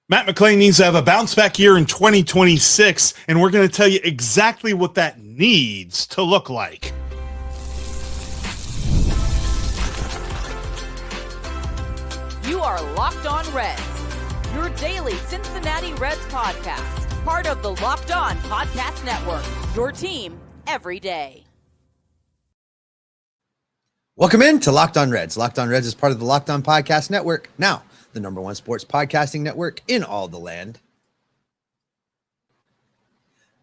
Matt McLain needs to have a bounce back year in 2026, and we're going to tell you exactly what that needs to look like. You are Locked On Reds, your daily Cincinnati Reds podcast, part of the Locked On Podcast Network, your team every day. Welcome in to Locked On Reds. Locked On Reds is part of the Locked On Podcast Network, now the number one sports podcasting network in all the land.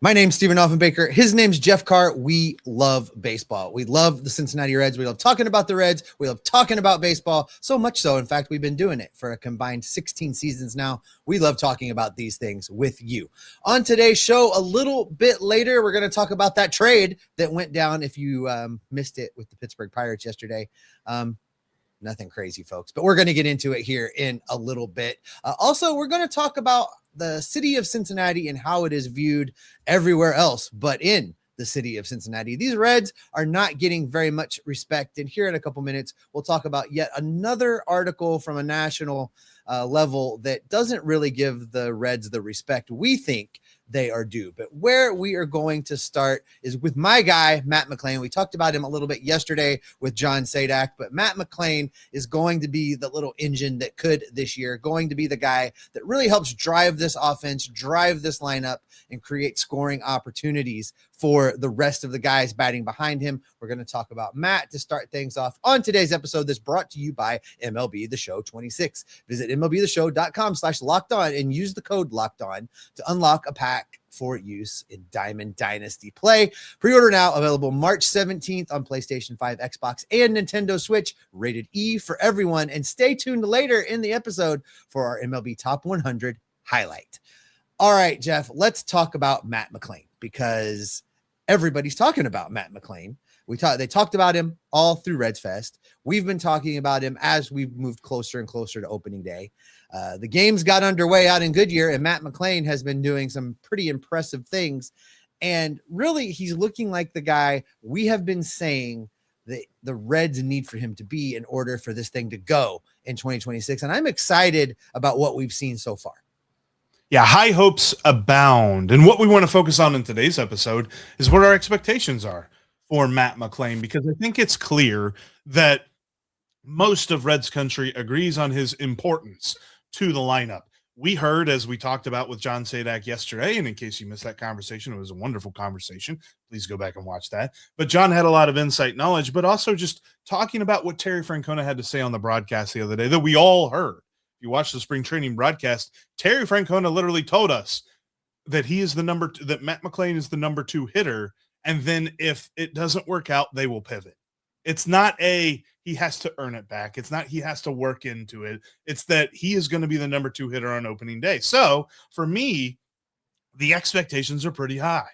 My name's Stephen Offenbaker. His name's Jeff Carr. We love baseball. We love the Cincinnati Reds. We love talking about the Reds. We love talking about baseball. So much so, in fact, we've been doing it for a combined 16 seasons now. We love talking about these things with you. On today's show, a little bit later, we're going to talk about that trade that went down, if you missed it, with the Pittsburgh Pirates yesterday. Nothing crazy, folks, but we're going to get into it here in a little bit. Also, we're going to talk about the city of Cincinnati and how it is viewed everywhere else, but in the city of Cincinnati. These Reds are not getting very much respect. And here in a couple minutes, we'll talk about yet another article from a national level that doesn't really give the Reds the respect we think they are due. But where we are going to start is with my guy, Matt McLain. We talked about him a little bit yesterday with John Sadak, but Matt McLain is going to be the little engine that could this year, going to be the guy that really helps drive this offense, drive this lineup, and create scoring opportunities for the rest of the guys batting behind him. We're going to talk about Matt to start things off on today's episode that's brought to you by MLB The Show 26. Visit MLBtheshow.com/lockedon and use the code LOCKEDON to unlock a pack for use in Diamond Dynasty play. Pre-order now, available March 17th on PlayStation 5, Xbox, and Nintendo Switch, rated E for everyone. And stay tuned later in the episode for our MLB Top 100 highlight. All right, Jeff, let's talk about Matt McLain, because everybody's talking about Matt McLain. They talked about him all through Reds Fest. We've been talking about him as we've moved closer and closer to opening day. The games got underway out in Goodyear, and Matt McLain has been doing some pretty impressive things. And really, he's looking like the guy we have been saying that the Reds need for him to be in order for this thing to go in 2026. And I'm excited about what we've seen so far. Yeah, high hopes abound. And what we want to focus on in today's episode is what our expectations are for Matt McLain, because I think it's clear that most of Reds country agrees on his importance to the lineup. We heard, as we talked about with John Sadak yesterday, and in case you missed that conversation, it was a wonderful conversation. Please go back and watch that. But John had a lot of insight knowledge, but also just talking about what Terry Francona had to say on the broadcast the other day that we all heard. If you watched the spring training broadcast, Terry Francona literally told us that he is the number two, that Matt McLain is the number 2 hitter. And then if it doesn't work out, they will pivot. It's not he has to earn it back. It's not he has to work into it. It's that he is going to be the number 2 hitter on opening day. So for me, the expectations are pretty high,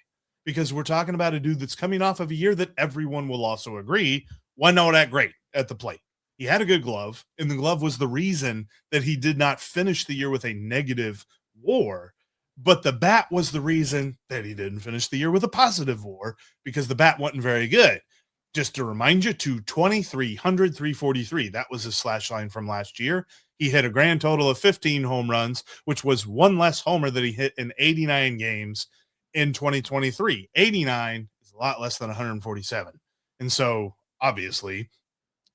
because we're talking about a dude that's coming off of a year that everyone will also agree wasn't all that great at the plate. He had a good glove, and the glove was the reason that he did not finish the year with a negative WAR. But the bat was the reason that he didn't finish the year with a positive WAR, because the bat wasn't very good. Just to remind you, to 2,300, 343. That was his slash line from last year. He hit a grand total of 15 home runs, which was one less homer that he hit in 89 games in 2023. 89 is a lot less than 147. And so, obviously,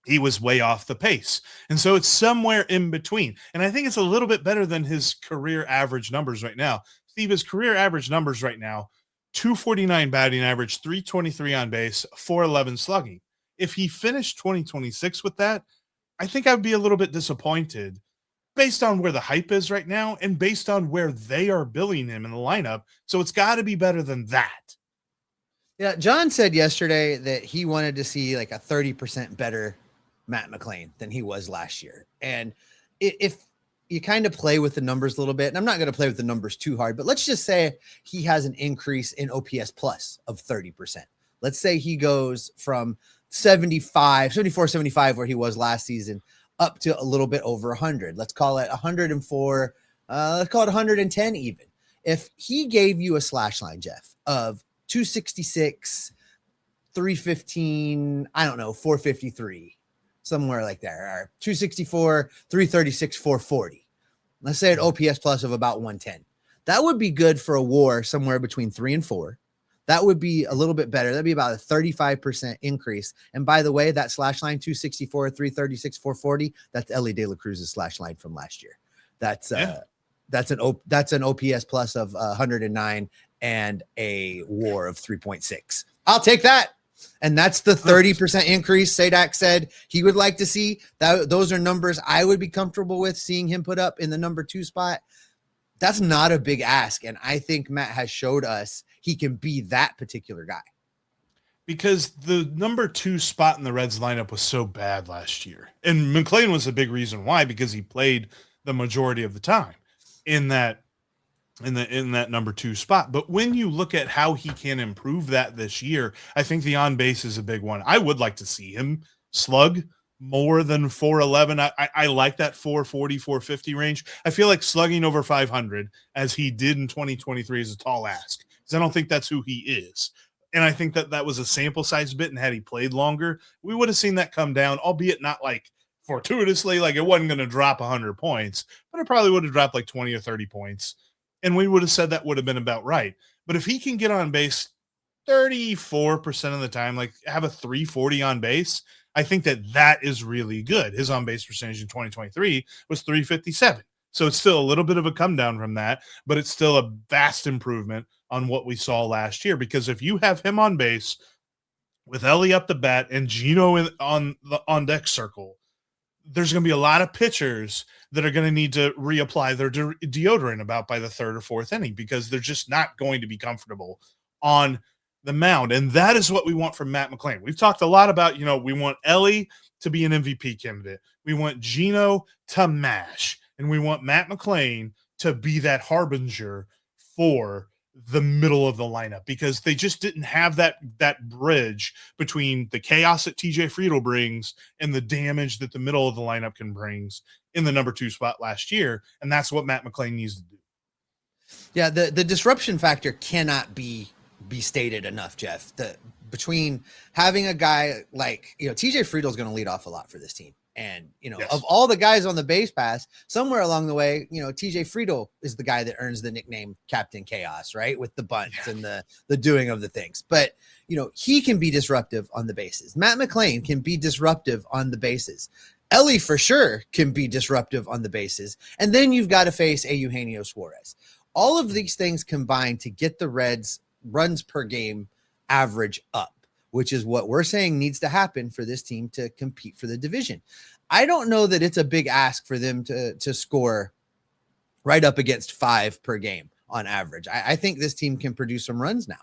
he was way off the pace. And so it's somewhere in between. And I think it's a little bit better than his career average numbers right now. Steve, his career average numbers right now, 249 batting average, 323 on base, 411 slugging. If he finished 2026 with that, I think I'd be a little bit disappointed based on where the hype is right now and based on where they are billing him in the lineup. So it's got to be better than that. Yeah, John said yesterday that he wanted to see like a 30% better Matt McLain than he was last year. And if you kind of play with the numbers a little bit, and I'm not going to play with the numbers too hard, but let's just say he has an increase in OPS plus of 30%. Let's say he goes from 74, 75, where he was last season, up to a little bit over 100. Let's call it 104. Let's call it 110 even. If he gave you a slash line, Jeff, of 266, 315, I don't know, 453, somewhere like there, or 264, 336, 440. Let's say an OPS plus of about 110. That would be good for a WAR somewhere between 3 and 4. That would be a little bit better. That'd be about a 35% increase. And by the way, that slash line 264, 336, 440, that's Elly De La Cruz's slash line from last year. That's an OPS plus of 109 and a WAR of 3.6. I'll take that. And that's the 30% increase Sadak said he would like to see. Those are numbers I would be comfortable with seeing him put up in the number 2 spot. That's not a big ask. And I think Matt has showed us he can be that particular guy. Because the number 2 spot in the Reds lineup was so bad last year. And McLain was a big reason why, because he played the majority of the time in that number 2 spot. But when you look at how he can improve that this year, I think the on base is a big one. I would like to see him slug more than 411. I like that 440, 450 range. I feel like slugging over 500 as he did in 2023 is a tall ask, because I don't think that's who he is. And I think that was a sample size bit, and had he played longer, we would have seen that come down, albeit not like fortuitously, like it wasn't going to drop 100 points, but it probably would have dropped like 20 or 30 points. And we would have said that would have been about right. But if he can get on base 34% of the time, like have a 340 on base, I think that is really good. His on base percentage in 2023 was 357. So it's still a little bit of a come down from that, but it's still a vast improvement on what we saw last year. Because if you have him on base with Elly up the bat and Gino on the on deck circle, there's going to be a lot of pitchers that are going to need to reapply their deodorant about by the 3rd or 4th inning, because they're just not going to be comfortable on the mound. And that is what we want from Matt McLain. We've talked a lot about, we want Elly to be an MVP candidate. We want Gino to mash, and we want Matt McLain to be that harbinger for the middle of the lineup, because they just didn't have that bridge between the chaos that TJ Friedl brings and the damage that the middle of the lineup can brings in the number 2 spot last year. And that's what Matt McLain needs to do. Yeah. The disruption factor cannot be stated enough, Jeff. Between having a guy like, TJ Friedl is going to lead off a lot for this team. And, yes, of all the guys on the base pass, somewhere along the way, TJ Friedl is the guy that earns the nickname Captain Chaos, right? With the bunts and the doing of the things. But, he can be disruptive on the bases. Matt McLain can be disruptive on the bases. Elly for sure can be disruptive on the bases. And then you've got to face a Eugenio Suarez. All of these things combine to get the Reds runs per game average up, which is what we're saying needs to happen for this team to compete for the division. I don't know that it's a big ask for them to score right up against 5 per game on average. I think this team can produce some runs now.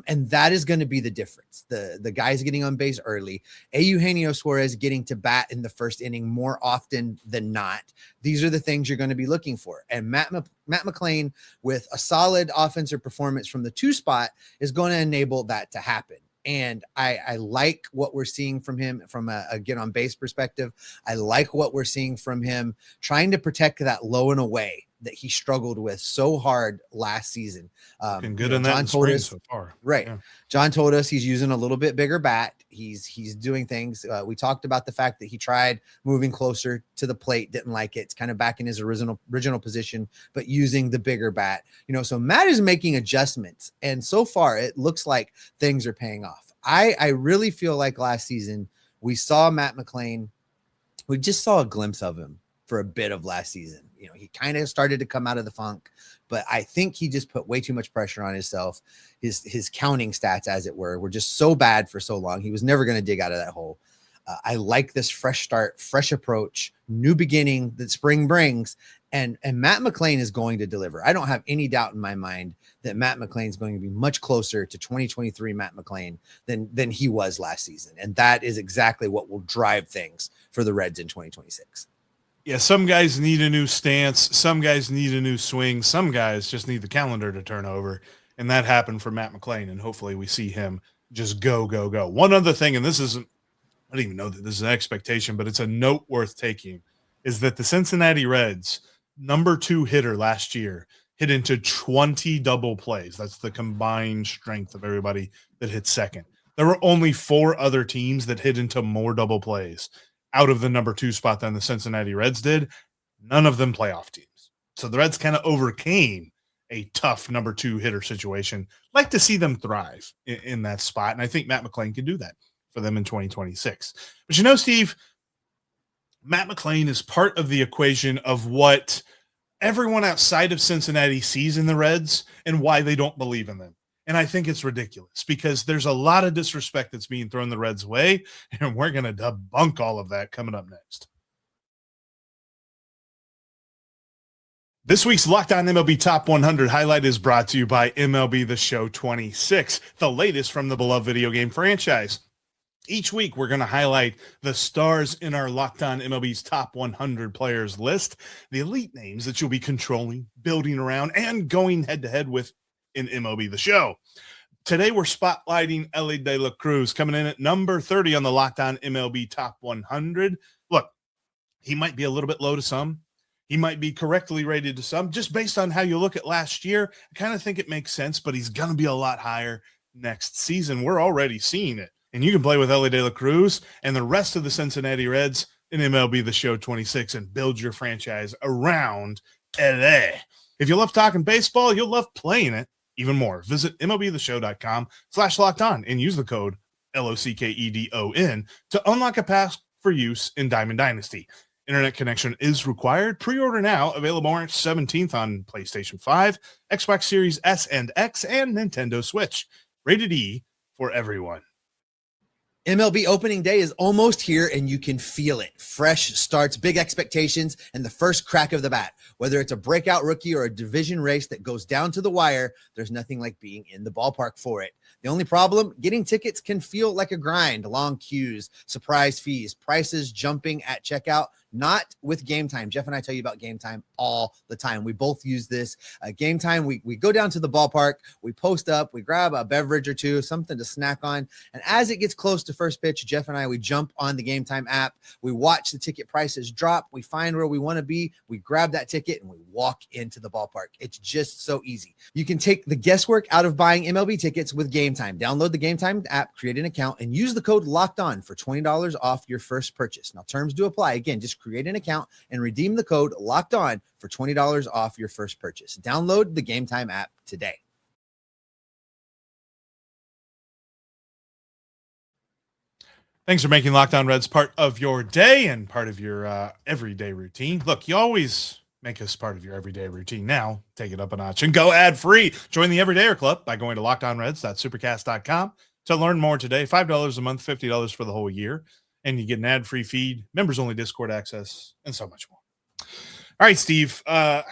And that is going to be the difference. The guys getting on base early, Eugenio Suarez getting to bat in the first inning more often than not. These are the things you're going to be looking for. And Matt McLain, with a solid offensive performance from the 2 spot, is going to enable that to happen. And I like what we're seeing from him from a get on base perspective. I like what we're seeing from him trying to protect that low and away that he struggled with so hard last season. Been good in that in spring so far. Right. Yeah. John told us he's using a little bit bigger bat. He's doing things. We talked about the fact that he tried moving closer to the plate, didn't like it. It's kind of back in his original position, but using the bigger bat. So Matt is making adjustments, and so far it looks like things are paying off. I really feel like last season we saw Matt McLain. We just saw a glimpse of him for a bit of last season. He kind of started to come out of the funk, but I think he just put way too much pressure on himself. His counting stats, as it were just so bad for so long. He was never going to dig out of that hole. I like this fresh start, fresh approach, new beginning that spring brings. And Matt McLain is going to deliver. I don't have any doubt in my mind that Matt McLain is going to be much closer to 2023 Matt McLain than he was last season. And that is exactly what will drive things for the Reds in 2026. Yeah, some guys need a new stance. Some guys need a new swing. Some guys just need the calendar to turn over. And that happened for Matt McLain. And hopefully we see him just go, go, go. One other thing, and this isn't, I don't even know that this is an expectation, but it's a note worth taking, is that the Cincinnati Reds number 2 hitter last year hit into 20 double plays. That's the combined strength of everybody that hit second. There were only 4 other teams that hit into more double plays out of the number 2 spot than the Cincinnati Reds did. None of them playoff teams. So the Reds kind of overcame a tough number 2 hitter situation. Like to see them thrive in that spot. And I think Matt McLain can do that for them in 2026. But Steve, Matt McLain is part of the equation of what everyone outside of Cincinnati sees in the Reds and why they don't believe in them. And I think it's ridiculous because there's a lot of disrespect that's being thrown the Reds' way, and we're going to debunk all of that coming up next. This week's Locked On MLB Top 100 highlight is brought to you by MLB The Show 26, the latest from the beloved video game franchise. Each week, we're going to highlight the stars in our Locked On MLB's Top 100 players list, the elite names that you'll be controlling, building around, and going head-to-head with in MLB The Show. Today, we're spotlighting Elly De La Cruz, coming in at number 30 on the Locked On MLB Top 100. Look, he might be a little bit low to some. He might be correctly rated to some. Just based on how you look at last year, I kind of think it makes sense, but he's going to be a lot higher next season. We're already seeing it. And you can play with Elly De La Cruz and the rest of the Cincinnati Reds in MLB The Show 26 and build your franchise around LA. If you love talking baseball, you'll love playing it even more. Visit MLBtheshow.com/lockedon and use the code LOCKEDON to unlock a pass for use in Diamond Dynasty. Internet connection is required. Pre-order now. Available March 17th on PlayStation 5, Xbox Series S and X, and Nintendo Switch. Rated E for everyone. MLB opening day is almost here and you can feel it. Fresh starts, big expectations, and the first crack of the bat. Whether it's a breakout rookie or a division race that goes down to the wire, there's nothing like being in the ballpark for it. The only problem, getting tickets can feel like a grind. Long queues, surprise fees, prices jumping at checkout. Not with GameTime. Jeff and I tell you about GameTime all the time. We both use this. GameTime, we go down to the ballpark, we post up, we grab a beverage or two, something to snack on. And as it gets close to first pitch, Jeff and I, we jump on the GameTime app. We watch the ticket prices drop. We find where we want to be. We grab that ticket and we walk into the ballpark. It's just so easy. You can take the guesswork out of buying MLB tickets with GameTime. Download the GameTime app, create an account, and use the code LOCKEDON for $20 off your first purchase. Now, terms do apply. Again, just create an account and redeem the code Locked On for $20 off your first purchase. Download the GameTime app today. Thanks for making Locked On Reds part of your day and part of your everyday routine. Look, you always make us part of your everyday routine. Now, take it up a notch and go ad-free. Join the Everydayer Club by going to lockedonreds.supercast.com to learn more today. $5 a month, $50 for the whole year. And you get an ad-free feed, members-only Discord access, and so much more. All right, Steve. I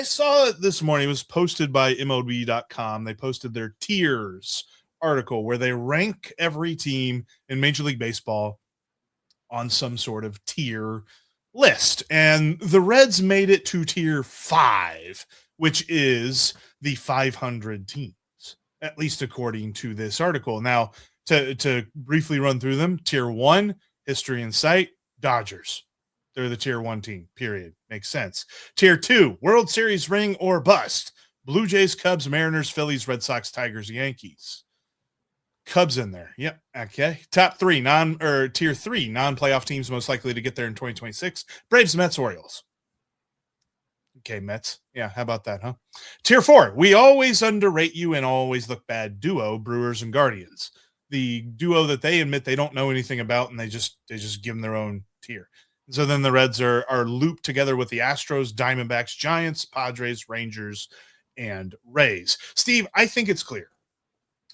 saw it this morning. It was posted by MLB.com. They posted their tiers article where they rank every team in Major League Baseball on some sort of tier list. And the Reds made it to tier 5, which is the 500 teams, at least according to this article. Now, to briefly run through them, tier 1, history in sight, Dodgers. They're the tier 1 team, period. Makes sense. Tier 2, World Series ring or bust. Blue Jays, Cubs, Mariners, Phillies, Red Sox, Tigers, Yankees. Cubs in there. Yep. Okay. Top 3, tier 3, non-playoff teams most likely to get there in 2026. Braves, Mets, Orioles. Okay, Mets. Yeah, how about that, huh? Tier 4, we always underrate you and always look bad duo, Brewers and Guardians. The duo that they admit they don't know anything about, and they just give them their own tier. So then the Reds are looped together with the Astros, Diamondbacks, Giants, Padres, Rangers, and Rays. Steve, I think it's clear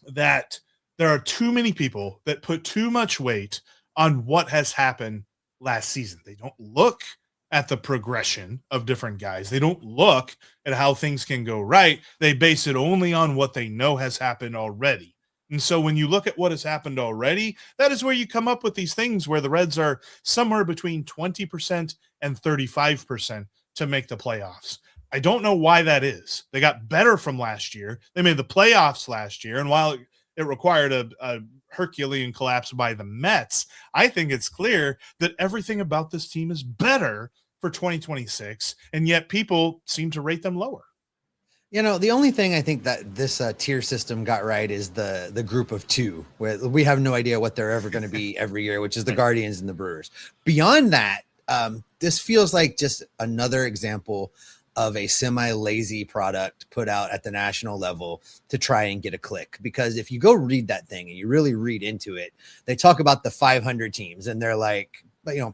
that there are too many people that put too much weight on what has happened last season. They don't look at the progression of different guys. They don't look at how things can go right. They base it only on what they know has happened already. And so when you look at what has happened already, that is where you come up with these things where the Reds are somewhere between 20% and 35% to make the playoffs. I don't know why that is. They got better from last year. They made the playoffs last year. And while it required a Herculean collapse by the Mets, I think it's clear that everything about this team is better for 2026. And yet people seem to rate them lower. You know, the only thing I think that this tier system got right is the group of 2, where we have no idea what they're ever going to be every year, which is the Guardians and the Brewers. Beyond that, this feels like just another example of a semi-lazy product put out at the national level to try and get a click. Because if you go read that thing and you really read into it, they talk about the 500 teams and they're like,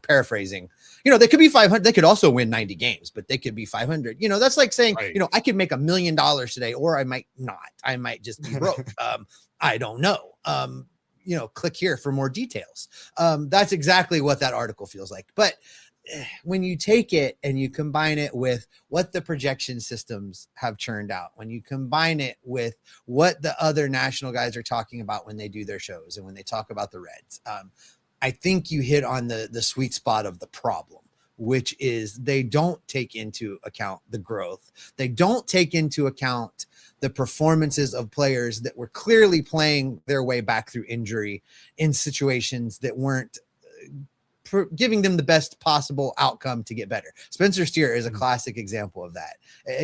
paraphrasing, they could be 500. They could also win 90 games, but they could be 500. That's like saying, Right. I could make $1 million today, or I might not. I might just be broke. I don't know. Click here for more details. That's exactly what that article feels like. But when you take it and you combine it with what the projection systems have churned out, when you combine it with what the other national guys are talking about when they do their shows and when they talk about the Reds, I think you hit on the sweet spot of the problem, which is they don't take into account the growth. They don't take into account the performances of players that were clearly playing their way back through injury in situations that weren't giving them the best possible outcome to get better. Spencer Steer is a classic example of that.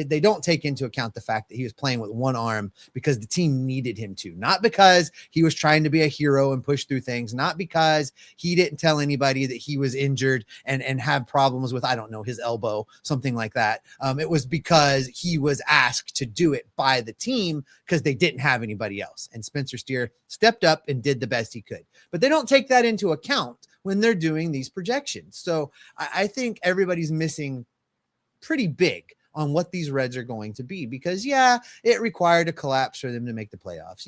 They don't take into account the fact that he was playing with one arm because the team needed him to, not because he was trying to be a hero and push through things, not because he didn't tell anybody that he was injured and have problems with, I don't know, his elbow, something like that. It was because he was asked to do it by the team because they didn't have anybody else. And Spencer Steer stepped up and did the best he could. But they don't take that into account when they're doing these projections. So I think everybody's missing pretty big on what these Reds are going to be, because it required a collapse for them to make the playoffs.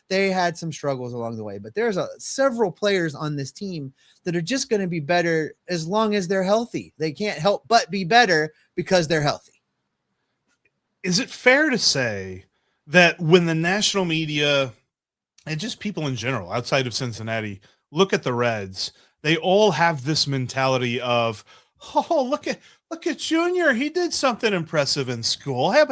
They had some struggles along the way, but there's several players on this team that are just going to be better as long as they're healthy. They can't help but be better because they're healthy. Is it fair to say that when the national media and just people in general outside of Cincinnati look at the Reds, they all have this mentality of, oh, look at Junior. He did something impressive in school. How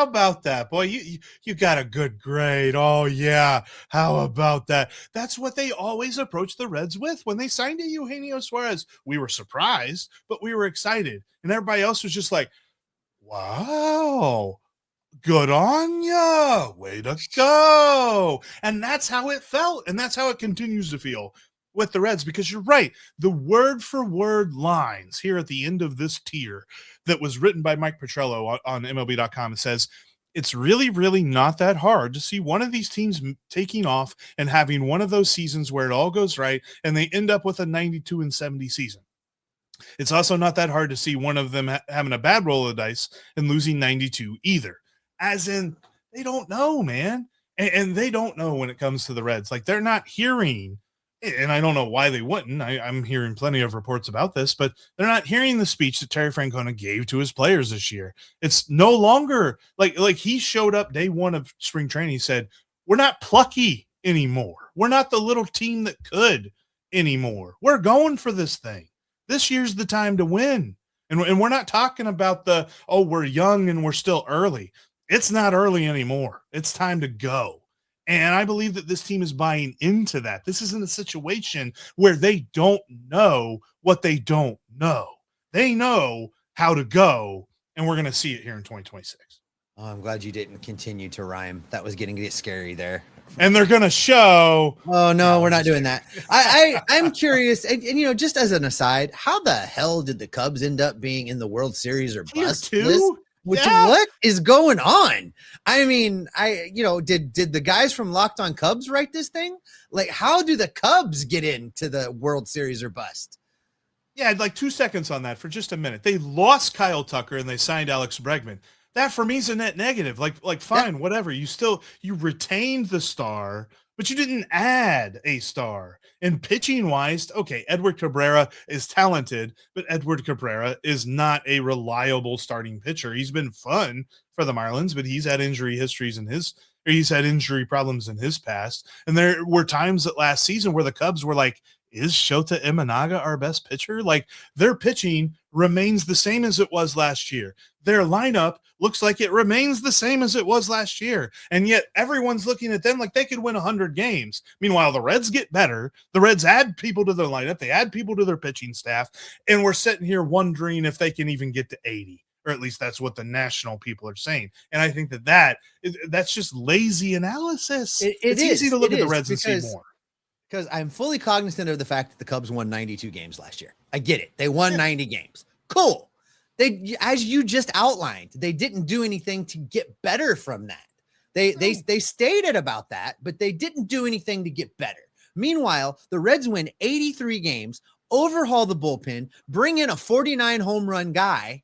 about that? Boy, you got a good grade. Oh, yeah. How about that? That's what they always approach the Reds with. When they signed to Eugenio Suarez, we were surprised, but we were excited. And everybody else was just like, wow, good on ya. Way to go. And that's how it felt. And that's how it continues to feel with the Reds, because you're right. The word for word lines here at the end of this tier that was written by Mike Petrello on MLB.com, it says, it's really, really not that hard to see one of these teams taking off and having one of those seasons where it all goes right and they end up with a 92-70 season. It's also not that hard to see one of them having a bad roll of the dice and losing 92 either. As in, they don't know, man. And they don't know when it comes to the Reds. Like, they're not hearing, and I don't know why they wouldn't. I'm hearing plenty of reports about this, but they're not hearing the speech that Terry Francona gave to his players this year. It's no longer like he showed up day one of spring training. He said, we're not plucky anymore. We're not the little team that could anymore. We're going for this thing. This year's the time to win. And we're not talking about we're young and we're still early. It's not early anymore. It's time to go. And I believe that this team is buying into that. This isn't a situation where they don't know what they don't know. They know how to go, and we're going to see it here in 2026. Oh, I'm glad you didn't continue to rhyme. That was getting a bit scary there. And they're going to show. Oh, no, we're not doing that. I'm curious. And, just as an aside, how the hell did the Cubs end up being in the World Series or bust list? What is going on? I mean, did the guys from Locked On Cubs write this thing? Like, how do the Cubs get into the World Series or bust? Yeah, I'd like 2 seconds on that for just a minute. They lost Kyle Tucker and they signed Alex Bregman. That for me is a net negative. Like fine, whatever. You retained the star, but you didn't add a star. And pitching wise, okay, Edward Cabrera is talented, but Edward Cabrera is not a reliable starting pitcher. He's been fun for the Marlins, but he's had injury problems in his past. And there were times that last season where the Cubs were like, is Shota Imanaga our best pitcher? Like, their pitching remains the same as it was last year. Their lineup looks like it remains the same as it was last year. And yet everyone's looking at them like they could win 100 games. Meanwhile, the Reds get better. The Reds add people to their lineup. They add people to their pitching staff. And we're sitting here wondering if they can even get to 80. Or at least that's what the national people are saying. And I think that's just lazy analysis. It's easy to look at the Reds and see more. Because I'm fully cognizant of the fact that the Cubs won 92 games last year. I get it. They won 90 games. Cool. They, as you just outlined, they didn't do anything to get better from that. They stated about that, but they didn't do anything to get better. Meanwhile, the Reds win 83 games, overhaul the bullpen, bring in a 49 home run guy,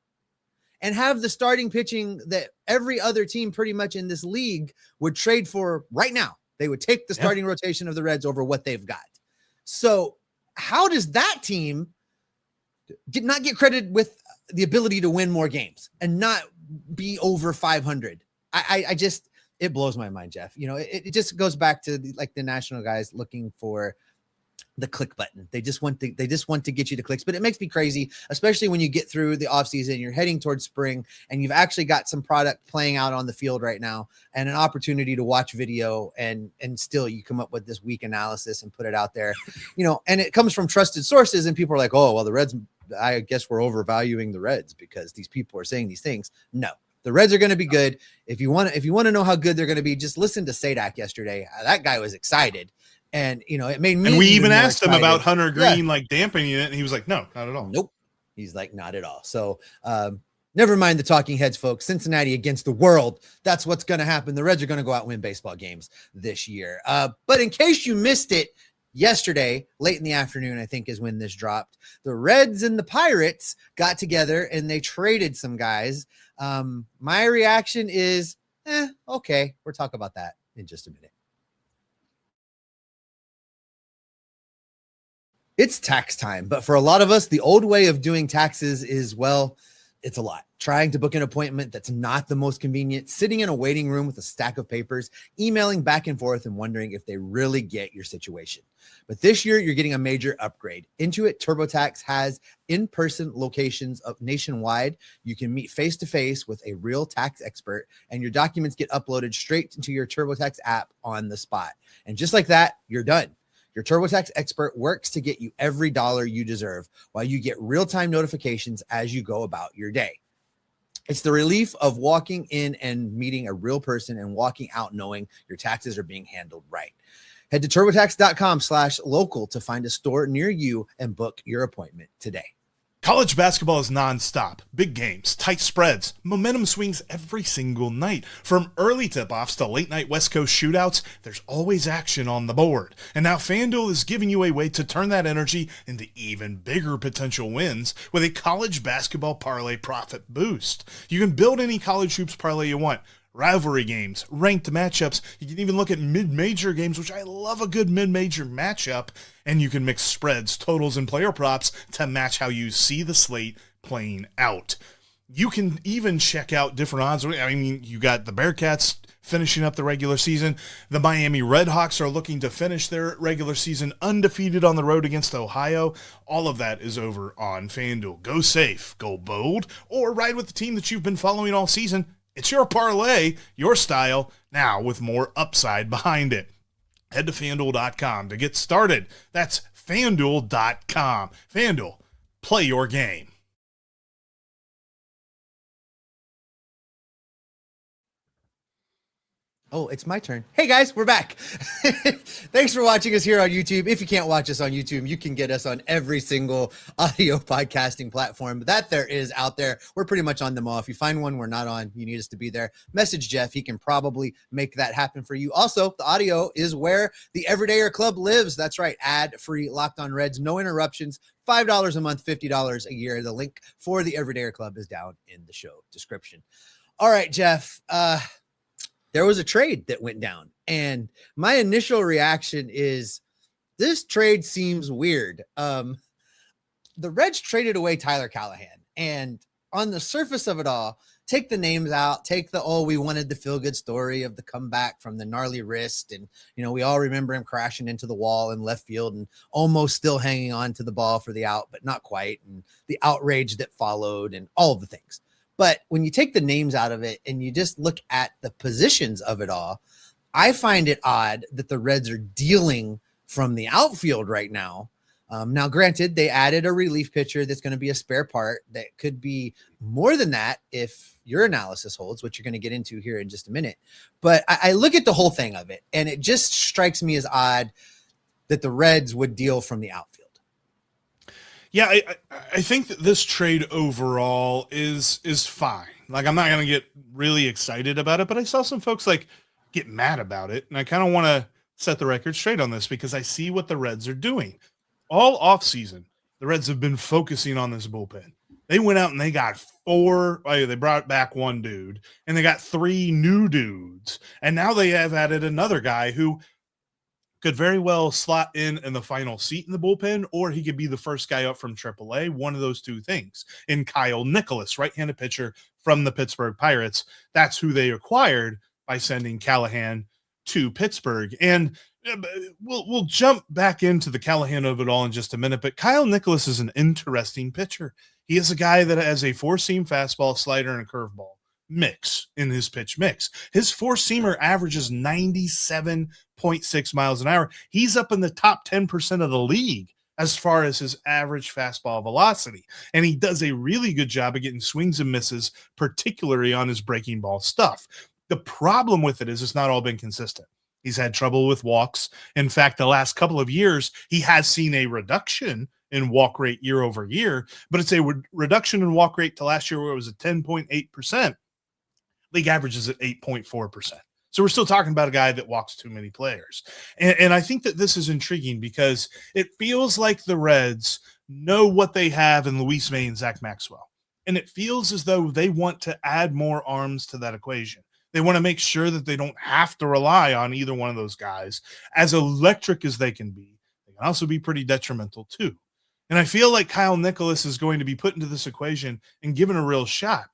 and have the starting pitching that every other team pretty much in this league would trade for right now. They would take the starting rotation of the Reds over what they've got. So how does that team not get credit with the ability to win more games and not be over 500? I just, it blows my mind, Jeff. You know, it just goes back to the national guys looking for the click button. They just want to get you to clicks, but it makes me crazy, especially when you get through the offseason, you're heading towards spring, and you've actually got some product playing out on the field right now and an opportunity to watch video, and still you come up with this weak analysis and put it out there, you know, and it comes from trusted sources, and people are like, oh, well, the Reds, I guess we're overvaluing the Reds because these people are saying these things. No, the Reds are going to be good. If you want to know how good they're going to be, just listen to Sadak yesterday. That guy was excited. And, you know, it made me. And we even asked him about Hunter Green, like dampening it. And he was like, no, not at all. Nope. He's like, not at all. So never mind the talking heads, folks. Cincinnati against the world. That's what's going to happen. The Reds are going to go out and win baseball games this year. But in case you missed it, yesterday, late in the afternoon, I think is when this dropped, the Reds and the Pirates got together and they traded some guys. My reaction is, okay. We'll talk about that in just a minute. It's tax time, but for a lot of us, the old way of doing taxes is, well, it's a lot. Trying to book an appointment that's not the most convenient, sitting in a waiting room with a stack of papers, emailing back and forth and wondering if they really get your situation. But this year, you're getting a major upgrade. Intuit TurboTax has in-person locations of nationwide. You can meet face-to-face with a real tax expert, and your documents get uploaded straight into your TurboTax app on the spot. And just like that, you're done. Your TurboTax expert works to get you every dollar you deserve while you get real-time notifications as you go about your day. It's the relief of walking in and meeting a real person and walking out knowing your taxes are being handled right. Head to TurboTax.com/local to find a store near you and book your appointment today. College basketball is nonstop. Big games, tight spreads, momentum swings every single night. From early tip-offs to late-night West Coast shootouts, there's always action on the board. And now FanDuel is giving you a way to turn that energy into even bigger potential wins with a college basketball parlay profit boost. You can build any college hoops parlay you want. Rivalry games, ranked matchups. You can even look at mid-major games, which I love a good mid-major matchup. And you can mix spreads, totals, and player props to match how you see the slate playing out. You can even check out different odds. I mean, you got the Bearcats finishing up the regular season. The Miami Redhawks are looking to finish their regular season undefeated on the road against Ohio. All of that is over on FanDuel. Go safe, go bold, or ride with the team that you've been following all season. It's your parlay, your style, now with more upside behind it. Head to FanDuel.com to get started. That's FanDuel.com. FanDuel, play your game. Oh, it's my turn. Hey guys, we're back. Thanks for watching us here on YouTube. If you can't watch us on YouTube, you can get us on every single audio podcasting platform that there is out there. We're pretty much on them all. If you find one we're not on, you need us to be there. Message Jeff. He can probably make that happen for you. Also, the audio is where the Everydayer Club lives. That's right. Ad-free Locked On Reds. No interruptions. $5 a month, $50 a year. The link for the Everydayer Club is down in the show description. All right, Jeff. There was a trade that went down, and my initial reaction is this trade seems weird. The Reds traded away Tyler Callahan, and on the surface of it all, take the names out, take the, we wanted the feel-good story of the comeback from the gnarly wrist, and, you know, we all remember him crashing into the wall in left field and almost still hanging on to the ball for the out, but not quite, and the outrage that followed and all of the things. But when you take the names out of it and you just look at the positions of it all, I find it odd that the Reds are dealing from the outfield right now. Now, granted, they added a relief pitcher that's going to be a spare part that could be more than that if your analysis holds, which you're going to get into here in just a minute. But I look at the whole thing of it, and it just strikes me as odd that the Reds would deal from the outfield. Yeah, I think that this trade overall is fine. Like, I'm not going to get really excited about it, but I saw some folks like get mad about it. And I kind of want to set the record straight on this because I see what the Reds are doing. All offseason, the Reds have been focusing on this bullpen. They went out and they got they brought back one dude, and they got 3 new dudes. And now they have added another guy who could very well slot in the final seat in the bullpen, or he could be the first guy up from AAA, one of those two things. In Kyle Nicholas, right-handed pitcher from the Pittsburgh Pirates. That's who they acquired by sending Callahan to Pittsburgh. And we'll jump back into the Callahan of it all in just a minute, but Kyle Nicholas is an interesting pitcher. He is a guy that has a 4-seam fastball, slider, and a curveball mix in his pitch mix. His 4-seamer averages 97.6 miles an hour. He's up in the top 10% of the league as far as his average fastball velocity. And he does a really good job of getting swings and misses, particularly on his breaking ball stuff. The problem with it is it's not all been consistent. He's had trouble with walks. In fact, the last couple of years, he has seen a reduction in walk rate year over year, but it's a reduction in walk rate to last year where it was at 10.8%. League average is at 8.4%. So we're still talking about a guy that walks too many players. And I think that this is intriguing because it feels like the Reds know what they have in Luis May and Zach Maxwell. And it feels as though they want to add more arms to that equation. They want to make sure that they don't have to rely on either one of those guys. As electric as they can be, they can also be pretty detrimental too. And I feel like Kyle Nicholas is going to be put into this equation and given a real shot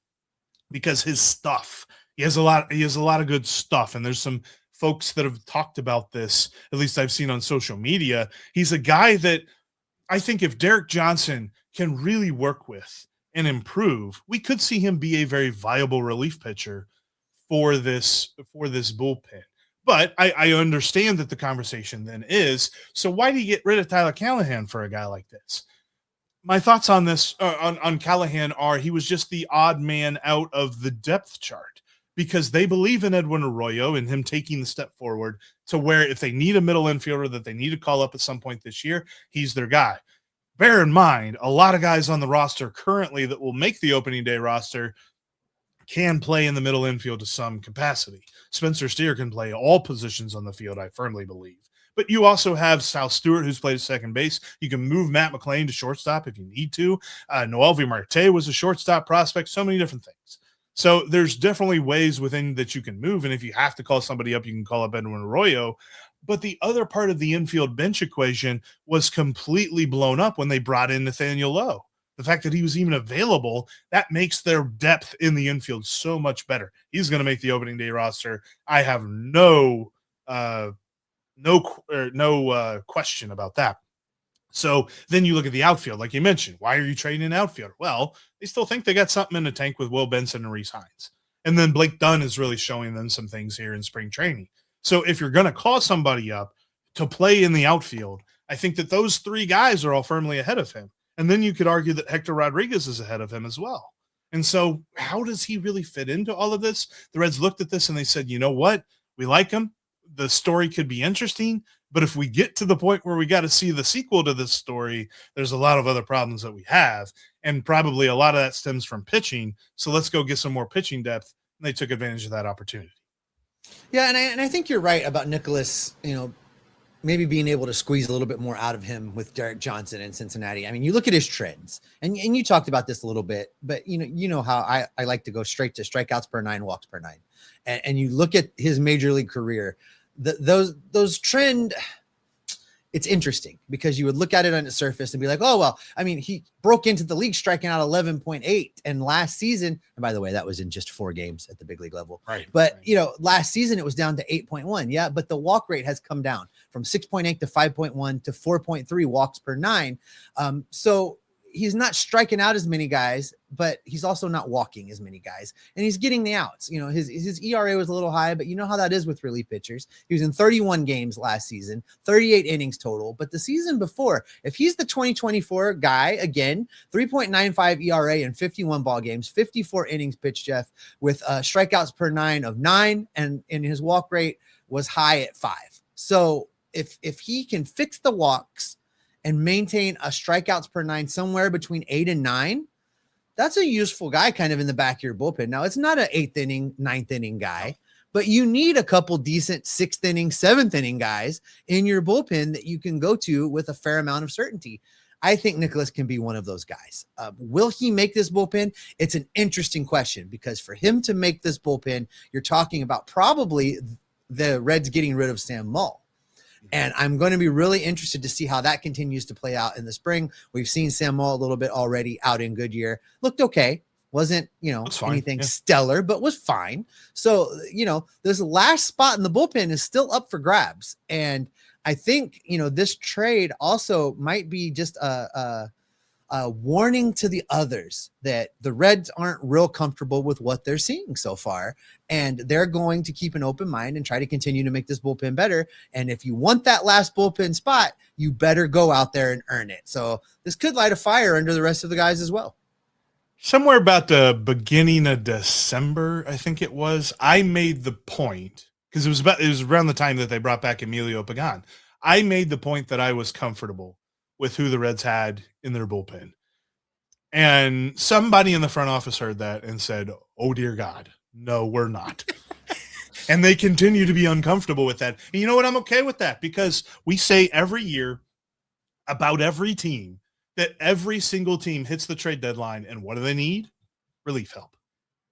because his stuff, he has a lot of good stuff. And there's some folks that have talked about this, at least I've seen on social media. He's a guy that I think if Derek Johnson can really work with and improve, we could see him be a very viable relief pitcher for this bullpen. But I understand that the conversation then is, so why do you get rid of Tyler Callahan for a guy like this? My thoughts on this, on Callahan, are he was just the odd man out of the depth chart because they believe in Edwin Arroyo and him taking the step forward to where if they need a middle infielder that they need to call up at some point this year, he's their guy. Bear in mind, a lot of guys on the roster currently that will make the opening day roster can play in the middle infield to some capacity. Spencer Steer can play all positions on the field, I firmly believe. But you also have Sal Stewart, who's played at second base. You can move Matt McLain to shortstop if you need to. Noelvi Marte was a shortstop prospect, so many different things. So there's definitely ways within that you can move, and if you have to call somebody up, you can call up Edwin Arroyo. But the other part of the infield bench equation was completely blown up when they brought in Nathaniel Lowe. The fact that he was even available, that makes their depth in the infield so much better. He's going to make the opening day roster. I have no question about that. So then you look at the outfield, like you mentioned. Why are you trading an outfielder? Well, they still think they got something in the tank with Will Benson and Reese Hines. And then Blake Dunn is really showing them some things here in spring training. So if you're going to call somebody up to play in the outfield, I think that those 3 guys are all firmly ahead of him. And then you could argue that Hector Rodriguez is ahead of him as well. And so how does he really fit into all of this? The Reds looked at this and they said, you know what? We like him. The story could be interesting. But if we get to the point where we got to see the sequel to this story, there's a lot of other problems that we have. And probably a lot of that stems from pitching. So let's go get some more pitching depth. And they took advantage of that opportunity. Yeah, and I think you're right about Nicholas, maybe being able to squeeze a little bit more out of him with Derek Johnson in Cincinnati. I mean, you look at his trends, and you talked about this a little bit, but you know how I like to go straight to strikeouts per 9, walks per 9. And you look at his major league career, those trend, it's interesting because you would look at it on the surface and be like, oh, well, I mean, he broke into the league striking out 11.8. And last season, and by the way, that was in just 4 games at the big league level. Right. But, last season it was down to 8.1. Yeah. But the walk rate has come down from 6.8 to 5.1 to 4.3 walks per 9. So he's not striking out as many guys, but he's also not walking as many guys, and he's getting the outs. His ERA was a little high, but you know how that is with relief pitchers. He was in 31 games last season, 38 innings total. But the season before, if he's the 2024 guy, again, 3.95 ERA in 51 ball games, 54 innings pitched, Jeff, with strikeouts per 9 of 9, and his walk rate was high at 5. So if he can fix the walks and maintain a strikeouts per 9 somewhere between 8 and 9, that's a useful guy kind of in the back of your bullpen. Now, it's not an 8th inning, 9th inning guy, but you need a couple decent 6th inning, 7th inning guys in your bullpen that you can go to with a fair amount of certainty. I think Nicholas can be one of those guys. Will he make this bullpen? It's an interesting question, because for him to make this bullpen, you're talking about probably the Reds getting rid of Sam Mull. And I'm going to be really interested to see how that continues to play out in the spring. We've seen Sam Mull a little bit already out in Goodyear. Looked okay. Wasn't, anything stellar, but was fine. So, this last spot in the bullpen is still up for grabs. And I think, this trade also might be just a warning to the others that the Reds aren't real comfortable with what they're seeing so far. And they're going to keep an open mind and try to continue to make this bullpen better. And if you want that last bullpen spot, you better go out there and earn it. So this could light a fire under the rest of the guys as well. Somewhere about the beginning of December, I think it was, I made the point, because it was around the time that they brought back Emilio Pagan. I made the point that I was comfortable with who the Reds had in their bullpen. And somebody in the front office heard that and said, oh, dear God, no, we're not. And they continue to be uncomfortable with that. And you know what? I'm okay with that, because we say every year about every team that every single team hits the trade deadline, and what do they need? Relief help.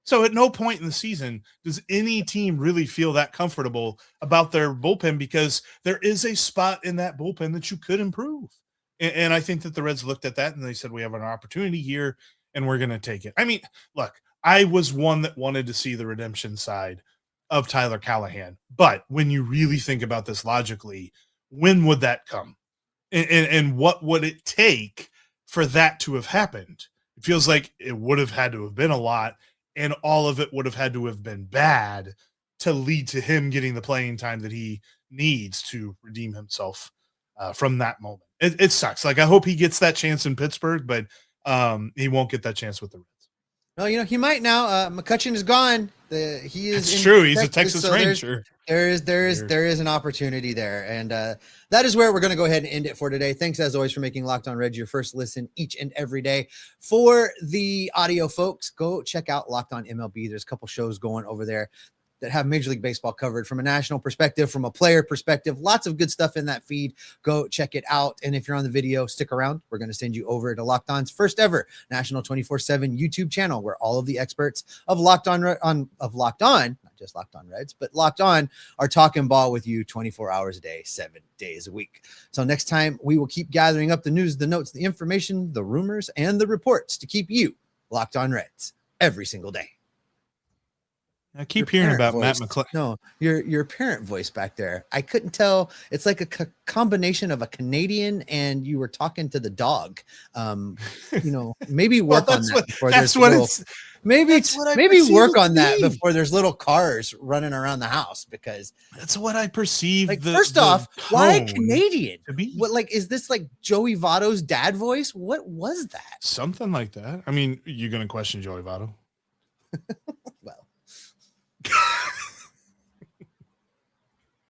So at no point in the season does any team really feel that comfortable about their bullpen, because there is a spot in that bullpen that you could improve. And I think that the Reds looked at that and they said, we have an opportunity here and we're going to take it. I mean, look, I was one that wanted to see the redemption side of Tyler Callahan. But when you really think about this logically, when would that come? And what would it take for that to have happened? It feels like it would have had to have been a lot, and all of it would have had to have been bad to lead to him getting the playing time that he needs to redeem himself from that moment. It sucks. Like, I hope he gets that chance in Pittsburgh, but he won't get that chance with the Reds. Well, he might now. McCutchen is gone. He is. It's true. He's a Texas Ranger. There is an opportunity there, and that is where we're going to go ahead and end it for today. Thanks as always for making Locked On Reds your first listen each and every day. For the audio folks, go check out Locked On MLB. There's a couple shows going over there that have Major League Baseball covered from a national perspective, from a player perspective. Lots of good stuff in that feed. Go check it out. And if you're on the video, stick around. We're going to send you over to Locked On's first ever national 24/7 YouTube channel, where all of the experts of Locked On, not just Locked On Reds, but Locked On, are talking ball with you 24 hours a day, 7 days a week. So next time, we will keep gathering up the news, the notes, the information, the rumors, and the reports to keep you Locked On Reds every single day. I keep hearing about voice. Matt McLain. No, your parent voice back there. I couldn't tell. It's like a combination of a Canadian and you were talking to the dog. Maybe work on that before there's work on that before there's little cars running around the house, because that's what I perceive. Like, first off, why Canadian? What, like, is this like Joey Votto's dad voice? What was that? Something like that. I mean, you're going to question Joey Votto?